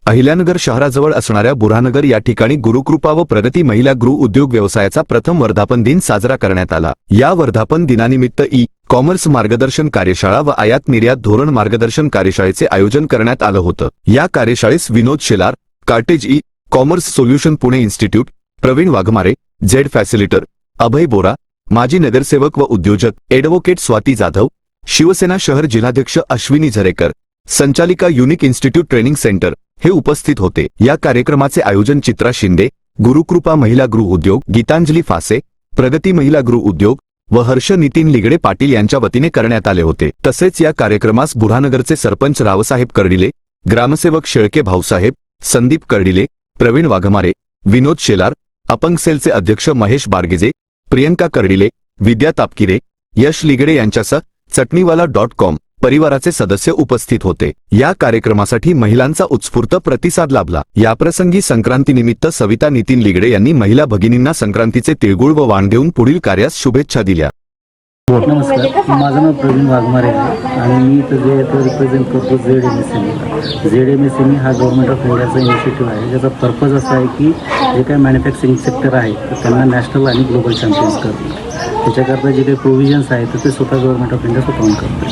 अहिल्यानगर शहराजवळ असणाऱ्या बुऱ्हाणनगर या ठिकाणी गुरुकृपा व प्रगती महिला गृह उद्योग व्यवसायाचा प्रथम वर्धापन दिन साजरा करण्यात आला। या वर्धापन दिनानिमित्त कॉमर्स मार्गदर्शन कार्यशाळा व आयात निर्यात धोरण मार्गदर्शन कार्यशाळेचे आयोजन करण्यात आलं होतं। या कार्यशाळेस विनोद शेलार, कार्टेज commerce solution Pune institute, Pravin Waghmare, Z facilitator, Abhay Bora, माजी नगरसेवक व उद्योजक ॲडव्होकेट स्वाती जाधव, शिवसेना शहर जिल्हाध्यक्ष अश्विनी झरेकर, संचालिका युनिक इन्स्टिट्यूट ट्रेनिंग सेंटर हे उपस्थित होते। या कार्यक्रमाचे आयोजन चित्रा शिंदे, गुरुकृपा महिला गृह उद्योग, गीतांजली फासे, प्रगती महिला गृह उद्योग व हर्ष नितीन लिगडे पाटील यांच्या वतीने करण्यात आले होते। तसेच या कार्यक्रमास बुऱ्हाणनगरचे सरपंच रावसाहेब कर्डिले, ग्रामसेवक शेळके भाऊसाहेब, संदीप कर्डिले, प्रवीण वाघमारे, विनोद शेलार, अपंग सेलचे अध्यक्ष महेश बारगेजे, प्रियंका कर्डिले, विद्या तापकिरे, यश लिगडे यांच्यासह चटणीवाला.com परिवाराचे सदस्य उपस्थित होते। या कार्यक्रमासाठी महिलांचा उत्स्फूर्त प्रतिसाद लाभला। याप्रसंगी संक्रांतीनिमित्त सविता नितीन लिगडे यांनी महिला भगिनींना संक्रांतीचे तिळगुळ व वाण देऊन पुढील कार्यास शुभेच्छा दिल्या। नमस्कार, माझं नाव प्रवीण वाघमारे आहे आणि मी इथं रिप्रेझेंट करतो झेड-एम-एस-एम-ई हा गव्हर्नमेंट ऑफ इंडियाचा इनिशिएटिव्ह आहे, ज्याचा पर्पज असा आहे की जे काही मॅन्युफॅक्चरिंग सेक्टर आहे तर त्यांना नॅशनल आणि ग्लोबल चॅम्पियन्स करणे, त्याच्याकरता जे काही प्रोव्हिजन्स आहेत तर ते स्वतः गव्हर्नमेंट ऑफ इंडिया स्वतःहून करते।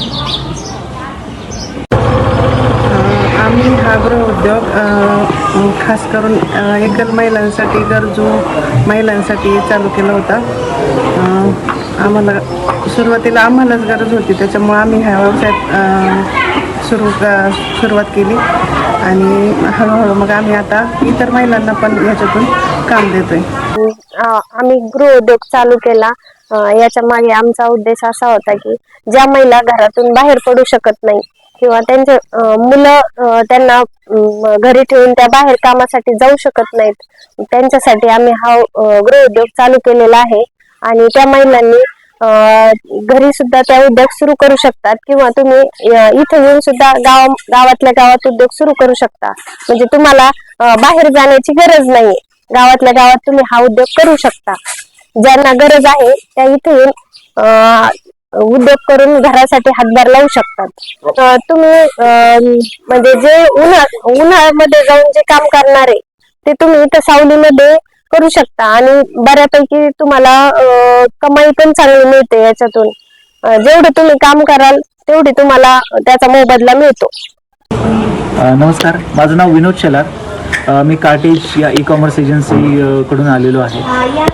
आम्ही हा गृह उद्योग खास करून एकल महिलांसाठी, गरजू महिलांसाठी चालू केला होता। सुरुवातीला आम्हालाच गरज होती, त्याच्यामुळे आम्ही ह्या व्यवसायात सुरुवात केली आणि हळूहळू मग आम्ही आता इतर महिलांना पण याच्यातून काम देतोय। आम्ही गृह उद्योग चालू केला, याच्या मागे आमचा उद्देश असा होता की ज्या महिला घरातून बाहेर पडू शकत नाही किंवा त्यांचे मुलं त्यांना घरी ठेवून त्या बाहेर कामासाठी जाऊ शकत नाहीत, त्यांच्यासाठी आम्ही हा गृह उद्योग चालू केलेला आहे। आणि त्या महिलांनी घरी सुद्धा त्या उद्योग सुरू करू शकतात किंवा तुम्ही इथे येऊन सुद्धा गावातल्या गावात उद्योग सुरू करू शकता। म्हणजे तुम्हाला बाहेर जाण्याची गरज नाही, गावातल्या गावात तुम्ही हा उद्योग करू शकता। ज्यांना गरज आहे त्या इथे येऊन उद्योग करून घरासाठी हातभार लावू शकतात। तुम्ही म्हणजे जे उन्हाळ्यामध्ये जाऊन जे काम करणार आहे ते तुम्ही इथं सावलीमध्ये करू शकता आणि बऱ्यापैकी तुम्हाला कमाई पण चांगली मिळते याच्यातून। जेवढे तुम्ही काम कराल तेवढी तुम्हाला त्याचा मोबदला मिळतो। नमस्कार, माझं नाव विनोद शेलार, मी कार्टेज या कॉमर्स एजन्सी कडून आलेलो आहे।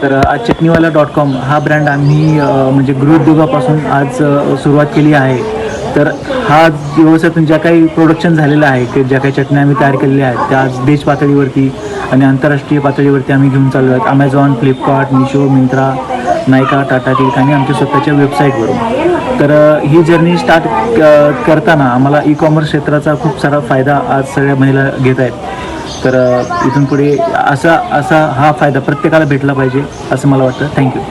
तर आज चटणीवाला.com हा ब्रँड आम्ही म्हणजे गृहोद्योगापासून आज सुरुवात केली आहे। तर हा व्यवसायातून ज्या काही प्रोडक्शन झालेलं आहे की ज्या काही चटण्या आम्ही तयार केलेल्या आहेत त्या आज देश पातळीवरती आणि आंतरराष्ट्रीय पातळीवरती आम्ही घेऊन चाललो आहेत। अमेझॉन, फ्लिपकार्ट, मिशो, मिंत्रा, नायका, टाटा क्लिक आणि आमच्या स्वतःच्या वेबसाईटवरून। तर ही जर्नी स्टार्ट करताना आम्हाला कॉमर्स क्षेत्राचा खूप सारा फायदा आज सगळ्या महिला घेत आहेत। तर इथून पुढे असा हा फायदा प्रत्येकाला भेटला पाहिजे असं मला वाटतं। थँक्यू।